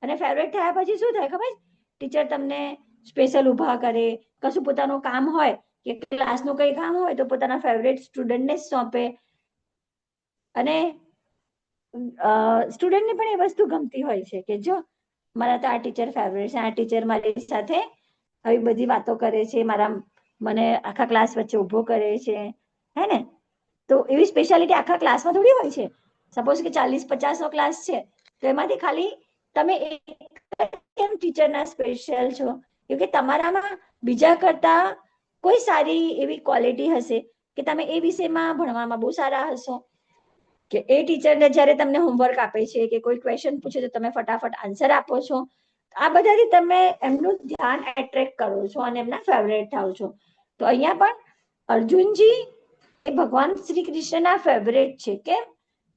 અને ફેવરેટ થયા પછી શું થાય ખબર? ટીચર તમને સ્પેશિયલ ઊભા કરે, કશું પોતાનું કામ હોય કે ક્લાસનું કઈ કામ હોય તો પોતાના ફેવરેટ સ્ટુડન્ટને જ સોંપે. અને સ્ટુડન્ટને પણ એ વસ્તુ ગમતી હોય છે કે જો મારા તો આ ટીચર ફેવરેટ છે, આ ટીચર મારી સાથે આવી બધી વાતો કરે છે, મને આખા ક્લાસ વચ્ચે ઊભો કરે છે, હે ને. તો એવી સ્પેશિયાલિટી આખા ક્લાસમાં થોડી હોય છે. સપોઝ કે 40-50 નો ક્લાસ છે તો એમાંથી ખાલી તમે કેમ ટીચરના સ્પેશિયલ છો? કે તમારામાં બીજા કરતા કોઈ સારી એવી ક્વોલિટી હશે કે તમે એ વિષયમાં ભણવામાં બહુ સારા હશો, કે એ ટીચરને જ્યારે તમને હોમવર્ક આપે છે કે કોઈ ક્વેશ્ચન પૂછે તો તમે ફટાફટ આન્સર આપો છો. આ બધાથી તમે એમનું ધ્યાન એટ્રેક્ટ કરો છો અને એમના ફેવરેટ થાવ છો. તો અહીંયા પણ અર્જુનજી એ ભગવાન શ્રી કૃષ્ણના ફેવરેટ છે. કેમ?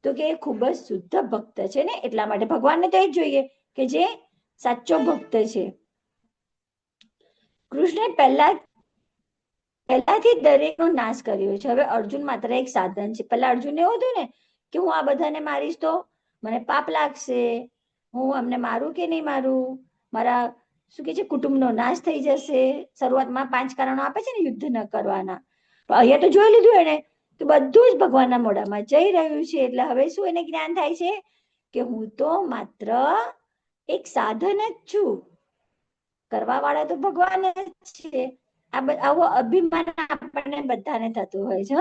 તો કે એ ખૂબ જ શુદ્ધ ભક્ત છે ને, એટલા માટે ભગવાનને તો એ જ જોઈએ કે જે સાચો ભક્ત છે. કૃષ્ણે પહેલાથી દરેકનો નાશ કર્યો છે. હવે અર્જુન માત્ર એક સાધન છે. પહેલા અર્જુન એવું હતું ને કે હું આ બધાને મારીશ તો મને પાપ લાગશે, હું અમને મારું કે નહીં મારું, મારા શું કે છે કુટુંબનો નાશ થઈ જશે. શરૂઆતમાં 5 કારણો આપે છે ને યુદ્ધ ન કરવાના, અહીંયા તો જોઈ લીધું એને તો બધું જ ભગવાનના મોઢામાં જઈ રહ્યું છે. એટલે હવે શું એને જ્ઞાન થાય છે કે હું તો માત્ર એક સાધન જ છું, કરવા વાળા તો ભગવાન જ છે. આવો અભિમાન આપણને બધાને થતું હોય છે.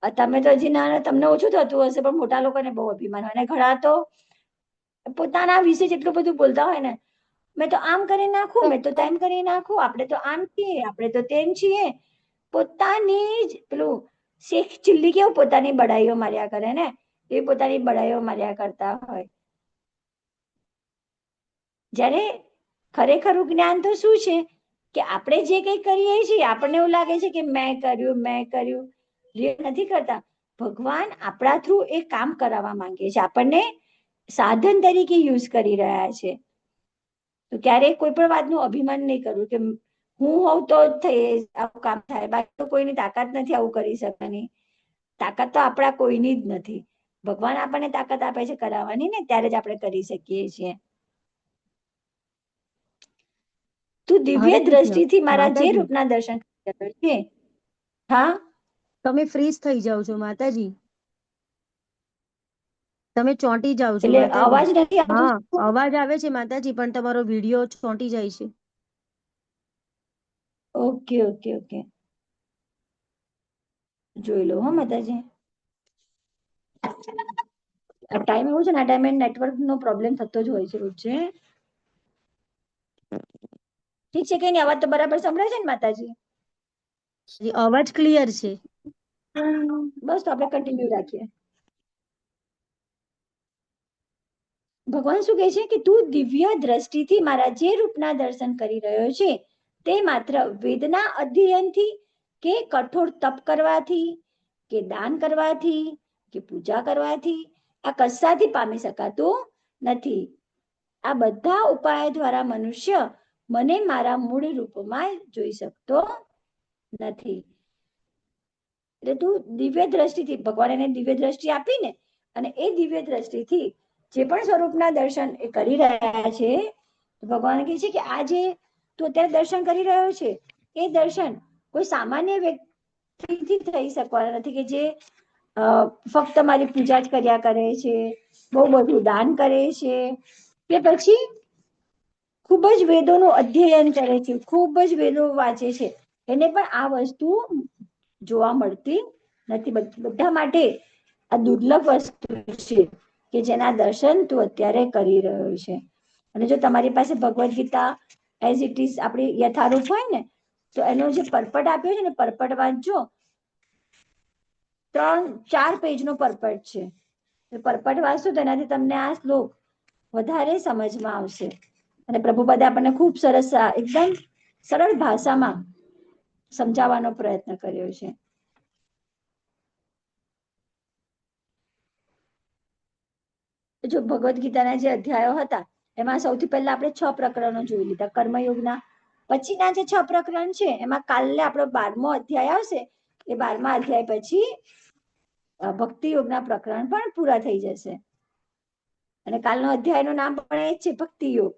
તમે તો હજી નાના, તમને ઓછું થતું હશે, પણ મોટા લોકોને બહુ અભિમાન હોય. અને ઘણા તો પોતાના વિશે જેટલું બધું બોલતા હોય ને, મેં તો આમ કરી નાખું, મેં તો તેમ કરી નાખું, આપણે તો આમ છીએ, આપણે તો તેમ છીએ. પોતાની જ પેલું શેખ ચિલ્લી કેવું પોતાની બડાઈઓ માર્યા કરે ને, એ પોતાની બડાઈઓ માર્યા કરતા હોય. જ્યારે ખરેખરું જ્ઞાન તો શું છે કે આપણે જે કંઈ કરીએ છીએ આપણને એવું લાગે છે કે મેં કર્યું, નથી કરતા. ભગવાન આપણા થ્રુ એ કામ કરાવવા માંગે છે, આપણને સાધન તરીકે યુઝ કરી રહ્યા છે. તો ક્યારેય કોઈ પણ વાતનું અભિમાન નહીં કરવું કે હું હોઉં તો જ આવું કામ થાય, બાકી તો કોઈની તાકાત નથી આવું કરી શકવાની. તાકાત તો આપણા કોઈની જ નથી. ભગવાન આપણને તાકાત આપે છે કરાવવાની ને, ત્યારે જ આપણે કરી શકીએ છીએ. તું દિવ્ય દ્રષ્ટિથી મારા જે રૂપના દર્શન કર્યા છે. હા, તમે ફ્રીઝ થઈ જાવ છો માતાજી, તમે ચોંટી જાવ છો એટલે માતાજી. અવાજ નથી આવતો. હા, અવાજ આવે છે માતાજી, પણ તમારો વિડિયો ચોંટી જાય છે. ઓકે ઓકે ઓકે, જોઈ લો હા માતાજી. ટાઈમ એવું છે ને, આ ટાઈમે નેટવર્ક નો પ્રોબ્લેમ થતો જ હોય છે રોજે. ઠીક છે, કઈ નહીં, અવાજ તો બરાબર સંભળાય છે ને માતાજી? અવાજ ક્લિયર છે. બસ, તો આપણે કન્ટિન્યુ રાખીએ. ભગવાન શું કહે છે કે તું દિવ્ય દ્રષ્ટિથી મારા જે રૂપના દર્શન કરી રહ્યો છે તે માત્ર વેદના અધ્યયનથી કે કઠોર તપ કરવાથી કે દાન કરવાથી કે પૂજા કરવાથી આ કશાથી પામી શકાતું નથી. આ બધા ઉપાય દ્વારા મનુષ્ય મને મારા મૂળ રૂપમાં જોઈ શકતો નથી. એટલે તું દિવ્ય દ્રષ્ટિથી, ભગવાન એને દિવ્ય દ્રષ્ટિ આપીને, અને એ દિવ્ય દ્રષ્ટિથી જે પણ સ્વરૂપના દર્શન એ કરી રહ્યા છે, ભગવાન કહે છે કે આ જે તું અત્યારે દર્શન કરી રહ્યો છે એ દર્શન કોઈ સામાન્ય વ્યક્તિથી થઈ શકવાના નથી, કે જે ફક્ત મારી પૂજા જ કર્યા કરે છે, બહુ બધું દાન કરે છે, કે પછી ખૂબ જ વેદોનું અધ્યયન કરે છે, ખૂબ જ વેદો વાંચે છે, એને પણ આ વસ્તુ જોવા મળતી નથી. બધા માટે આ દુર્લભ વસ્તુ છે કે જેના દર્શન તું અત્યારે કરી રહ્યો છે. અને જો તમારી પાસે Bhagavad Gita as it is આપણી યથારૂપ હોય ને, તો એનો જે પરપટ આપ્યો છે ને, પરપટ વાંચજો. 3-4 પેજનો પરપટ છે. પરપટ વાંચશો તેનાથી તમને આ શ્લોક વધારે સમજમાં આવશે. અને પ્રભુપાદે આપણને ખૂબ સરસ એકદમ સરળ ભાષામાં સમજાવવાનો પ્રયત્ન કર્યો છે. જો ભગવદ્ ગીતાના જે અધ્યાયો હતા એમાં સૌથી પહેલા આપણે 6 પ્રકરણો જોઈ લીધા કર્મયોગના. પછીના જે 6 પ્રકરણ છે એમાં કાલે આપણો 12મો અધ્યાય આવશે. એ 12મા અધ્યાય પછી ભક્તિ યોગના પ્રકરણ પણ પૂરા થઈ જશે. અને કાલનો અધ્યાયનું નામ પણ એ જ છે, ભક્તિ યોગ.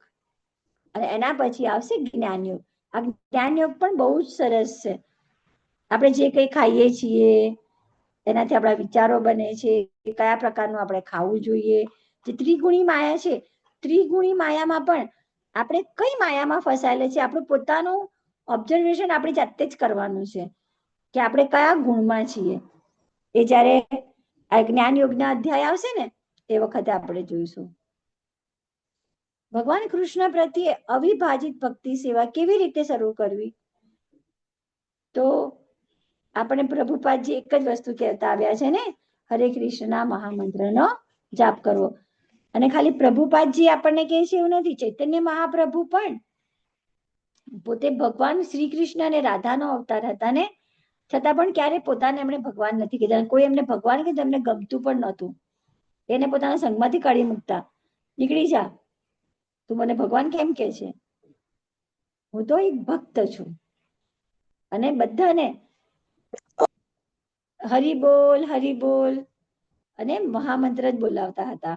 અને એના પછી આવશે જ્ઞાન યોગ. આ જ્ઞાન યોગ પણ બહુ જ સરસ છે. આપણે જે કંઈ ખાઈએ છીએ એનાથી આપણા વિચારો બને છે, કયા પ્રકારનું આપણે ખાવું જોઈએ. જે ત્રિગુણી માયા છે, ત્રિગુણી માયામાં પણ આપણે કઈ માયામાં ફસાયેલા છે, આપણું પોતાનું ઓબ્ઝર્વેશન આપણી જાતે જ કરવાનું છે કે આપણે કયા ગુણમાં છીએ. એ જ્યારે આ જ્ઞાન યોગના અધ્યાય આવશે ને એ વખતે આપણે જોઈશું. ભગવાન કૃષ્ણ પ્રત્યે અવિભાજિત ભક્તિ સેવા કેવી રીતે શરૂ કરવી? તો આપણે પ્રભુપાદજી એક જ વસ્તુ કહેતા આવ્યા છે ને, હરે કૃષ્ણના મહામંત્રનો જાપ કરવો. અને ખાલી પ્રભુપાદજી આપણને કહે છે એવું નથી, ચૈતન્ય મહાપ્રભુ પણ પોતે ભગવાન શ્રી કૃષ્ણ અને રાધાનો અવતાર હતા ને, છતાં પણ ક્યારે પોતાને એમણે ભગવાન નથી કીધા. કોઈ એમને ભગવાન કીધું એમને ગમતું પણ નહોતું. એને પોતાના સંગમાંથી કાઢી મૂકતા, નીકળી જા, તું મને ભગવાન કેમ કે છે? હું તો એક ભક્ત છું. અને બધાને હરિ બોલ અને મહામંત્ર જ બોલાવતા હતા.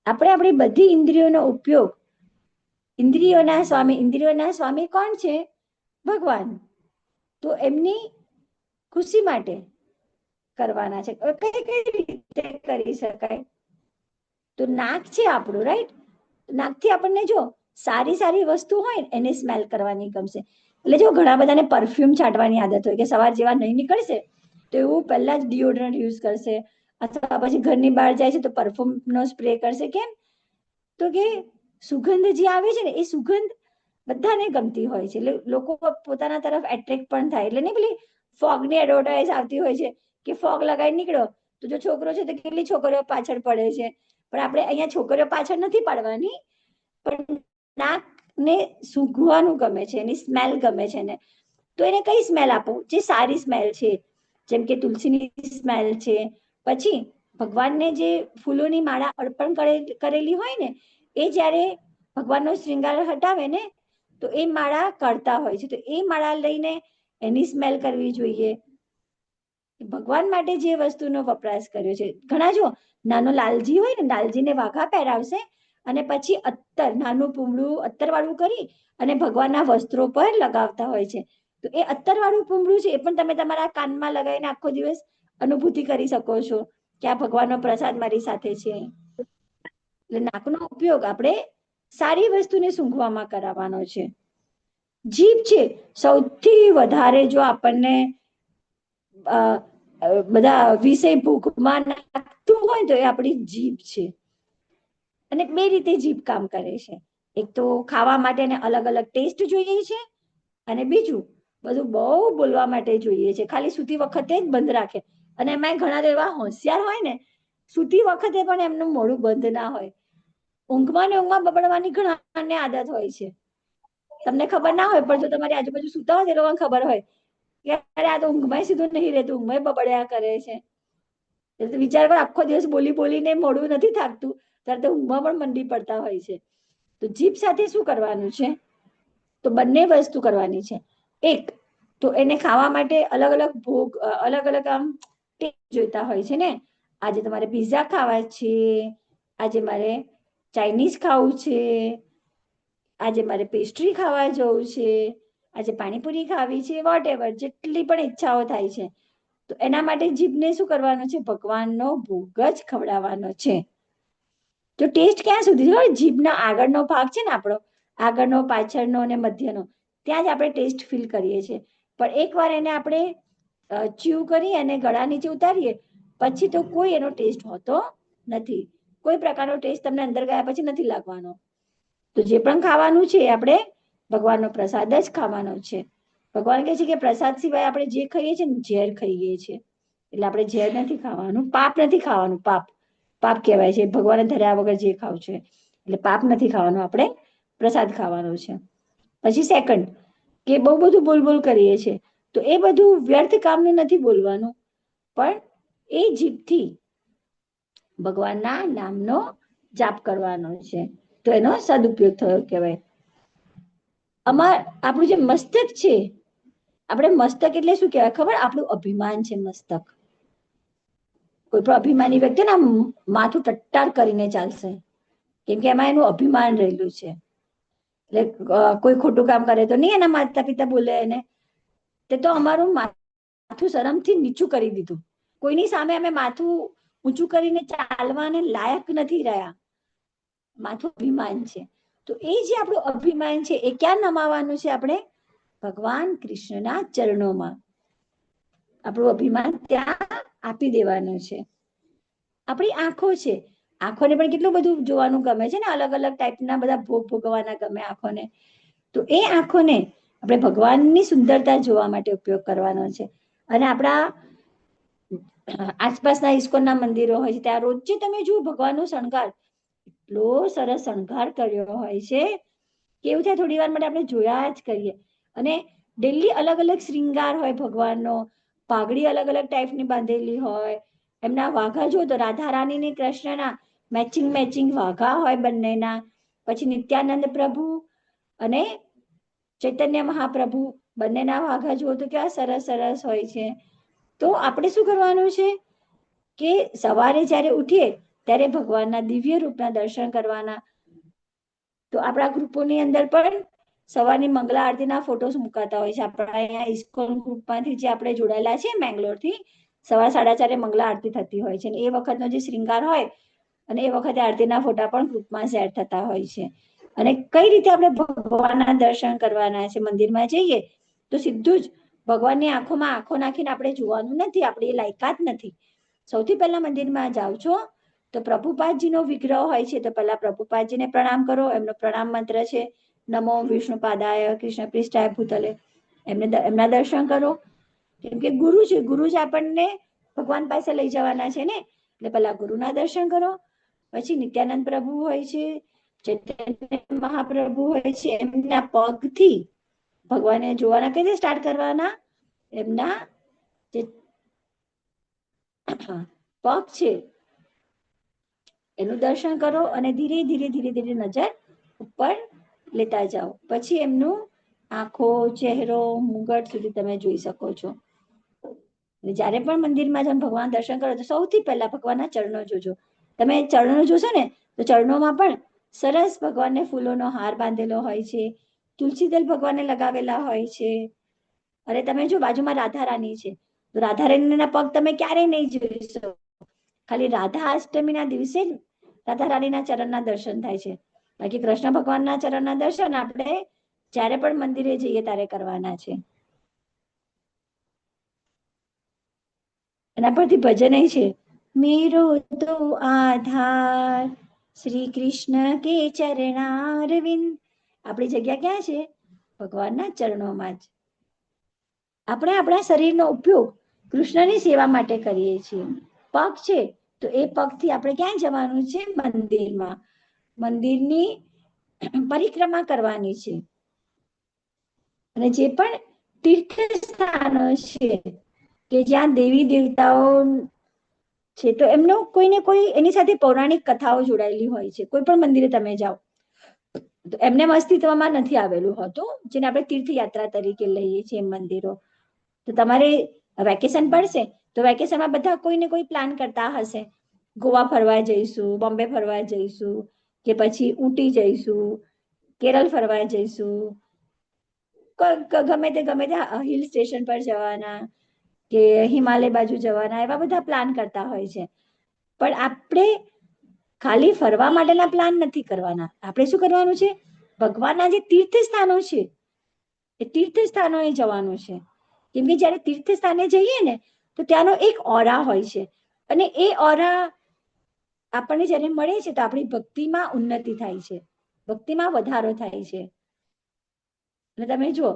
આપણે આપણી બધી ઇન્દ્રિયોનો ઉપયોગ, ઇન્દ્રિયોના સ્વામી કોણ છે? ભગવાન. તો એમની ખુશી માટે કરવાના છે. કઈ રીતે કરી શકાય? તો નાક છે આપણું, રાઈટ? નાકથી આપણને જો સારી વસ્તુ હોય એને સ્મેલ કરવાની ગમશે. એટલે જો ઘણા બધાને પરફ્યુમ છાંટવાની આદત હોય કે સવાર જેવા નહીં નીકળશે તો એવું પહેલા જ ડિઓડ્રન્ટ યુઝ કરશે, અથવા પછી ઘરની બહાર જાય છે તો પરફ્યુમનો સ્પ્રે કરશે. કેમ? તો કે સુગંધ જે આવે છે ને એ સુગંધ બધાને ગમતી હોય છે, એટલે લોકો પોતાના તરફ એટ્રેક્ટ પણ થાય. એટલે નહીં પેલી ફોગની એડવર્ટાઇઝ આવતી હોય છે કે ફોગ લગાવી નીકળો તો જો છોકરો છે તો કેટલી છોકરીઓ પાછળ પડે છે. પણ આપણે અહીંયા છોકરીઓ પાછળ નથી પાડવાની, પણ નાકને સૂંઘવાનું ગમે છે, એની સ્મેલ ગમે છે ને, તો એને કઈ સ્મેલ આપવું જે સારી સ્મેલ છે, જેમ કે તુલસીની સ્મેલ છે. પછી ભગવાનને જે ફૂલોની માળા અર્પણ કરેલી હોય ને, એ જ્યારે ભગવાનનો શ્રૃંગાર હટાવે ને તો એ માળા કાઢતા હોય છે, તો એ માળા લઈને એની સ્મેલ કરવી જોઈએ. ભગવાન માટે જે વસ્તુનો વપરાશ કર્યો છે. ઘણા જો નાનો લાલજી હોય ને, લાલજીને વાઘા પહેરાવશે અને પછી અત્તર, નાનું પૂમડું અત્તર વાળું કરી અને ભગવાનના વસ્ત્રો પર લગાવતા હોય છે. તો એ અત્તર વાળું પૂમડું છે એ પણ તમે તમારા કાનમાં લગાવીને આખો દિવસ અનુભૂતિ કરી શકો છો કે આ ભગવાનનો પ્રસાદ મારી સાથે છે. એટલે નાકનો ઉપયોગ આપણે સારી વસ્તુને સૂંઘવામાં કરાવવાનો છે. જીભ છે, સૌથી વધારે જો આપણને બધા વિષય ભૂખમાં નાખતું હોય તો એ આપણી જીભ છે. અને 2 રીતે જીભ કામ કરે છે. એક તો ખાવા માટે અલગ અલગ ટેસ્ટ જોઈએ છે, અને બીજું બધું બહુ બોલવા માટે જોઈએ છે. ખાલી સૂતી વખતે જ બંધ રાખે. અને એમાં ઘણા એવા હોશિયાર હોય ને, સૂતી વખતે પણ એમનું મોઢું બંધ ના હોય. ઊંઘમાં બબડવાની ઘણાને આદત હોય છે. તમને ખબર ના હોય, પણ જો તમારી આજુબાજુ સૂતા હોય તો એ લોકોને ખબર હોય કે અરે આ તો ઊંઘમાં સીધું નહીં રહેતું, ઊંઘમાં બબડ્યા કરે છે. એટલે વિચાર કરો, આખો દિવસ બોલીને મોઢું નથી થાકતું, ત્યારે તો ઊંઘમાં પણ મંડી પડતા હોય છે. તો જીભ સાથે શું કરવાનું છે? તો બંને વસ્તુ કરવાની છે. એક તો એને ખાવા માટે અલગ અલગ આમ ટેસ્ટ જોઈતા હોય છે ને. આજે તમારે પિઝા ખાવા છે, આજે મારે ચાઇનીઝ ખાવું છે, આજે મારે પેસ્ટ્રી ખાવા જવું છે, આજે પાણીપુરી ખાવી છે, વોટ એવર જેટલી પણ ઈચ્છાઓ થાય છે. તો એના માટે જીભને શું કરવાનું છે? ભગવાનનો ભોગ જ ખવડાવવાનો છે. તો ટેસ્ટ ક્યાં સુધી હોય? જીભના આગળનો ભાગ છે ને આપણો, આગળનો, પાછળનો અને મધ્યનો, ત્યાં જ આપણે ટેસ્ટ ફીલ કરીએ છીએ. પણ એકવાર એને આપણે ચ્યુ કરી અને ગળા નીચે ઉતારીએ પછી તો કોઈ એનો ટેસ્ટ હોતો નથી. કોઈ પ્રકારનો ટેસ્ટ તમને અંદર ગયા પછી નથી લાગવાનો. તો જે પણ ખાવાનું છે આપણે ભગવાનનો પ્રસાદ જ ખાવાનો છે. ભગવાન કહે છે કે પ્રસાદ સિવાય આપણે જે ખાઈએ છીએ ને ઝેર ખાઈએ છીએ. એટલે આપણે ઝેર નથી ખાવાનું, પાપ નથી ખાવાનું. પાપ પાપ કહેવાય છે ભગવાને ધર્યા વગર જે ખાવ છે, એટલે પાપ નથી ખાવાનું, આપણે પ્રસાદ ખાવાનો છે. પછી સેકન્ડ કે બહુ બધું બોલ બોલ કરીએ છીએ, તો એ બધું વ્યર્થ કામનું નથી બોલવાનું, પણ એ જીભથી ભગવાનના નામનો જાપ કરવાનો છે. તો એનો સદુપયોગ થયો કહેવાય. આપણું જે મસ્તક છે, આપણે મસ્તક એટલે શું કહેવાય ખબર? આપણું અભિમાન છે મસ્તક. કોઈ પણ અભિમાની વ્યક્તિ ને માથું ટટ્ટાર કરીને ચાલશે, કેમ કે એમાં એનું અભિમાન રહેલું છે. એટલે કોઈ ખોટું કામ કરે તો નહીં એના માતા પિતા બોલે એને, તે તો અમારું માથું શરમથી નીચું કરી દીધું. કોઈની સામે અમે માથું ઊંચું કરીને ચાલવાને લાયક નથી રહ્યા. માથું અભિમાન છે. તો એ જે આપણું અભિમાન છે એ ક્યાં નમાવાનું છે? આપણે ભગવાન કૃષ્ણના ચરણોમાં આપણું અભિમાન ત્યાં આપી દેવાનું છે. આપણી આંખો છે, આંખોને પણ કેટલું બધું જોવાનું ગમે છે ને, અલગ અલગ ટાઈપના બધા ભોગ ભોગવવાના ગમે આંખોને. તો એ આંખોને આપણે ભગવાનની સુંદરતા જોવા માટે ઉપયોગ કરવાનો છે. અને આપણા આસપાસના ઇસ્કોનના મંદિરો હોય છે ત્યાં રોજે તમે જુઓ ભગવાનનો શણગાર, એટલો સરસ શણગાર કર્યો હોય છે કે એવું થાય થોડી વાર માટે આપણે જોયા જ કરીએ. અને ડેલી અલગ અલગ શ્રીંગાર હોય ભગવાનનો, પાઘડી અલગ અલગ ટાઈપની બાંધેલી હોય. એમના વાઘા જુઓ તો રાધા રાની ને કૃષ્ણના મેચિંગ મેચિંગ વાઘા હોય બંનેના. પછી નિત્યાનંદ પ્રભુ અને ચૈતન્ય મહાપ્રભુ બંનેના વાઘા જુઓ તો કેવા સરસ સરસ હોય છે. તો આપણે શું કરવાનું છે કે સવારે જ્યારે ઉઠીએ ત્યારે ભગવાનના દિવ્ય રૂપના દર્શન કરવાના. તો આપણા ગ્રુપોની અંદર પણ સવારની મંગલા આરતીના ફોટોસ મુકાતા હોય છે. આપણા અહીંયા ઇસ્કોન ગ્રુપમાંથી જે આપણે જોડાયેલા છે બેંગ્લોરથી, સવાર 4:30 મંગલા આરતી થતી હોય છે. એ વખતનો જે શ્રીંગાર હોય અને એ વખતે આરતીના ફોટા પણ ગ્રુપમાં શેર થતા હોય છે. અને કઈ રીતે આપણે ભગવાનના દર્શન કરવાના છે? મંદિરમાં જઈએ તો સીધું જ ભગવાનની આંખોમાં આંખો નાખીને આપણે જોવાનું નથી, આપણે એ લાયકાત નથી. સૌથી પહેલા મંદિરમાં જાઓ છો તો પ્રભુપાદજીનો વિગ્રહ હોય છે, તો પહેલા પ્રભુપાદજીને પ્રણામ કરો. એમનો પ્રણામ મંત્ર છે નમો વિષ્ણુપાદાય કૃષ્ણ પૃષ્ઠાય ભૂતલે. એમના દર્શન કરો, કેમ કે ગુરુ છે, ગુરુ જ આપણને ભગવાન પાસે લઈ જવાના છે ને, એટલે પહેલા ગુરુના દર્શન કરો. પછી નિત્યાનંદ પ્રભુ હોય છે, ચૈતન્ય મહાપ્રભુ હોય છે, એમના પગથી ભગવાનને જોવાના. કઈ રીતે સ્ટાર્ટ કરવાના? એમના જે પગ છે એનું દર્શન કરો અને ધીરે ધીરે ધીરે ધીરે નજર ઉપર લેતા જાઓ. પછી એમનું આંખો, ચહેરો, મુગટ સુધી તમે જોઈ શકો છો. જ્યારે પણ મંદિરમાં જઈને ભગવાન દર્શન કરો તો સૌથી પહેલા ભગવાનના ચરણો જોજો. તમે ચરણો જોશો ને તો ચરણોમાં પણ સરસ ભગવાનને ફૂલોનો હાર બાંધેલો હોય છે, તુલસી દલ ભગવાનને લગાવેલા હોય છે. અને તમે જો બાજુમાં રાધા રાની છે તો રાધા રાનીના પગ તમે ક્યારેય નહીં જોઈ શકો. ખાલી રાધા અષ્ટમીના દિવસે જ રાધા રાણીના ચરણના દર્શન થાય છે. બાકી કૃષ્ણ ભગવાનના ચરણના દર્શન આપણે જ્યારે પણ મંદિરે જઈએ ત્યારે કરવાના છે. એના પરથી ભજન છે, મેરો તો આધાર શ્રી કૃષ્ણ કે ચરણારવિંદ. આપણી જગ્યા ક્યાં છે? ભગવાનના ચરણોમાં જ. આપણે આપણા શરીરનો ઉપયોગ કૃષ્ણની સેવા માટે કરીએ છીએ. પગ છે તો એ પગથી આપણે ક્યાં જવાનું છે? મંદિરમાં. મંદિરની પરિક્રમા કરવાની છે. અને જે પણ તીર્થ સ્થાનો છે કે જ્યાં દેવી દેવતાઓ છે તો એમનો કોઈને કોઈ એની સાથે પૌરાણિક કથાઓ જોડાયેલી હોય છે. કોઈ પણ મંદિરે તમે જાઓ તો એમને અસ્તિત્વમાં નથી આવેલું હોતું, જેને આપણે તીર્થયાત્રા તરીકે લઈએ છીએ મંદિરો. તો તમારે વેકેશન પડશે તો વેકેશનમાં બધા કોઈને કોઈ પ્લાન કરતા હશે, ગોવા ફરવા જઈશું, બોમ્બે ફરવા જઈશું, કે પછી ઊટી જઈશું, કેરળ ફરવા જઈશું, ગમે તે હિલ સ્ટેશન પર જવાના, કે હિમાલય બાજુ જવાના, એવા બધા પ્લાન કરતા હોય છે. પણ આપણે ખાલી ફરવા માટેના પ્લાન નથી કરવાના. આપણે શું કરવાનું છે? ભગવાનના જે તીર્થ સ્થાનો છે એ તીર્થ સ્થાનોએ જવાનું છે. કેમ કે જયારે તીર્થ સ્થાને જઈએ ને તો ત્યાંનો એક ઓરા હોય છે, અને એ ઓરા આપણને જયારે મળે છે તો આપણી ભક્તિમાં ઉન્નતિ થાય છે, ભક્તિમાં વધારો થાય છે. અને તમે જુઓ,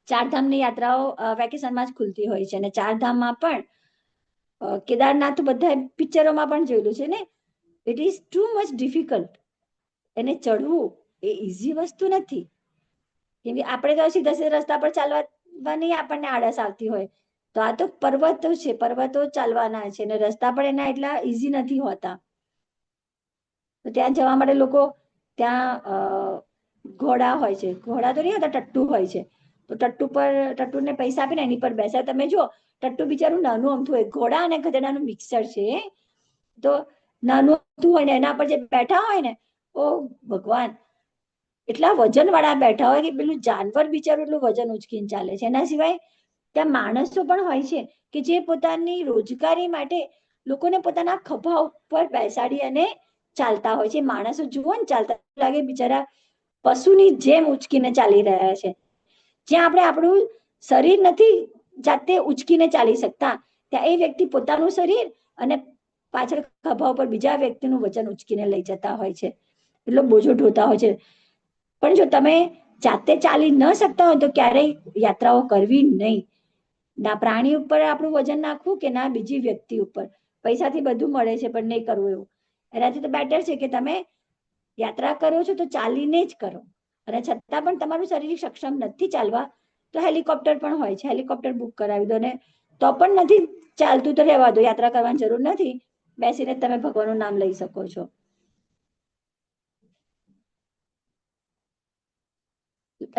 ચારધામની યાત્રાઓ વેકેશનમાં જ ખુલતી હોય છે, અને ચારધામમાં પણ કેદારનાથ બધા પિક્ચરોમાં પણ જોયેલું છે ને, it is too much difficult. એને ચડવું એ ઇઝી વસ્તુ નથી. કેમ કે આપણે તો સીધા સીધા રસ્તા પર ચાલવાની આપણને આળસ આવતી હોય, તો આ તો પર્વતો છે, પર્વતો ચાલવાના છે, અને રસ્તા પણ એના એટલા ઇઝી નથી હોતા. તો ત્યાં જવા માટે લોકો ત્યાં ઘોડા હોય છે, ઘોડા તો નહીં હોતા, ટટ્ટુ હોય છે. તો ટટ્ટુને પૈસા આપીને એની પર બેસાય. તમે જો ટટ્ટુ બિચારું નાનું અમથું હોય, ઘોડા અને ગધેડાનું મિક્સર છે. તો નાનું અમથું હોય ને એના પર જે બેઠા હોય ને, ઓ ભગવાન, એટલા વજન વાળા બેઠા હોય કે પેલું જાનવર બિચારું એટલું વજન ઉચકીને ચાલે છે. એના સિવાય ત્યાં માણસો પણ હોય છે કે જે પોતાની રોજગારી માટે લોકોને પોતાના ખભા ઉપર બેસાડી અને ચાલતા હોય છે. માણસો જુઓ ને ચાલતા, લાગે બિચારા પશુની જેમ ઉચકીને ચાલી રહ્યા છે. જ્યાં આપણે આપણું શરીર નથી જાતે ઉચકીને ચાલી શકતા, ત્યાં એ વ્યક્તિ પોતાનું શરીર અને પાછળ ખભા ઉપર બીજા વ્યક્તિનું વજન ઉચકીને લઈ જતા હોય છે, એટલો બોજો ઢોતા હોય છે. પણ જો તમે જાતે ચાલી ન શકતા હોય તો ક્યારેય યાત્રાઓ કરવી નહીં. ના પ્રાણી ઉપર આપણું વજન નાખવું કે ના બીજી વ્યક્તિ ઉપર. પૈસાથી બધું મળે છે પણ નહીં કરવું એવું. એનાથી તો બેટર છે કે તમે યાત્રા કરો છો તો ચાલીને જ કરો, અને છતાં પણ તમારું શરીર સક્ષમ નથી ચાલવા તો હેલિકોપ્ટર પણ હોય છે, હેલિકોપ્ટર બુક કરાવી દો. ને તો પણ નથી ચાલતું તો રહેવા દો, યાત્રા કરવાની જરૂર નથી, બેસીને તમે ભગવાનનું નામ લઈ શકો છો.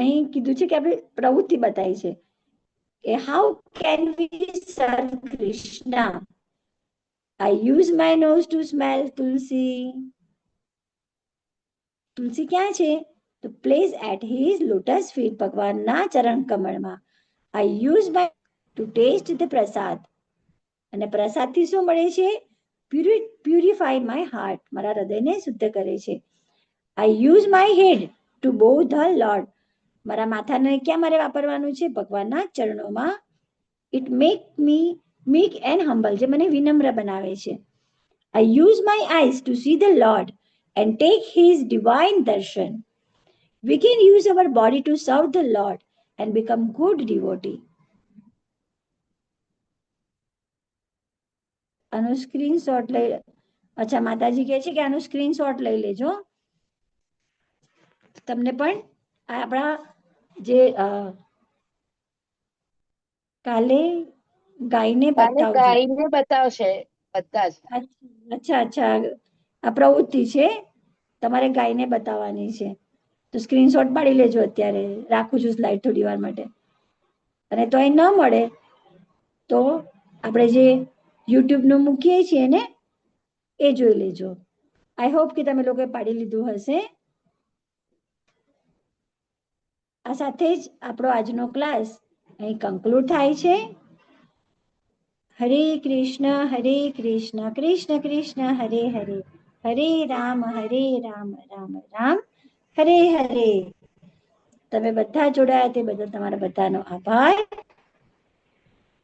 અહીં કીધું છે કે આપણે પ્રવૃત્તિ બતાવી છે કે હાઉ કેન વી સર્વ Krishna. I use my nose to smell તુલસી. તુલસી ક્યાં છે? તો place at his lotus feet, ભગવાનના ચરણ કમળમાં. I use my to taste the પ્રસાદ. અને પ્રસાદથી શું મળે છે? પ્યુરિફાય માય હાર્ટ, મારા હૃદયને શુદ્ધ કરે છે. I use my head to bow the Lord. મારા માથાને ક્યાં મારે વાપરવાનું છે? ભગવાનના ચરણોમાં. It make me meek and humble, જે મને વિનમ્ર બનાવે છે. I use my eyes to see the Lord and take his divine darshan. We can use our body to serve the Lord and become good devotee. આનો screenshot લઈ, અચ્છા માતાજી કહે છે કે આનો સ્ક્રીનશોટ લઈ લેજો. તમને પણ આપણા જે કાલે ગાયને બતાવશે બધા જ. અચ્છા, આ પ્રવૃત્તિ છે, તમારે ગાયને બતાવવાની છે. તો સ્ક્રીનશોટ પાડી લેજો. અત્યારે રાખું છું સ્લાઇડ થોડી વાર માટે. અને તો એ ન મળે તો આપણે જે યુટ્યુબ નું મૂકીએ છીએ ને એ જોઈ લેજો. આઈ હોપ કે તમે લોકોએ પાડી લીધું હશે. આ સાથે જ આપણો આજનો ક્લાસ અહીં કન્ક્લુડ થાય છે. હરે કૃષ્ણ કૃષ્ણ કૃષ્ણ હરે હરે, હરે રામ રામ રામ હરે હરે. તમે બધા જોડાયા તે બદલ તમારા બધાનો આભાર.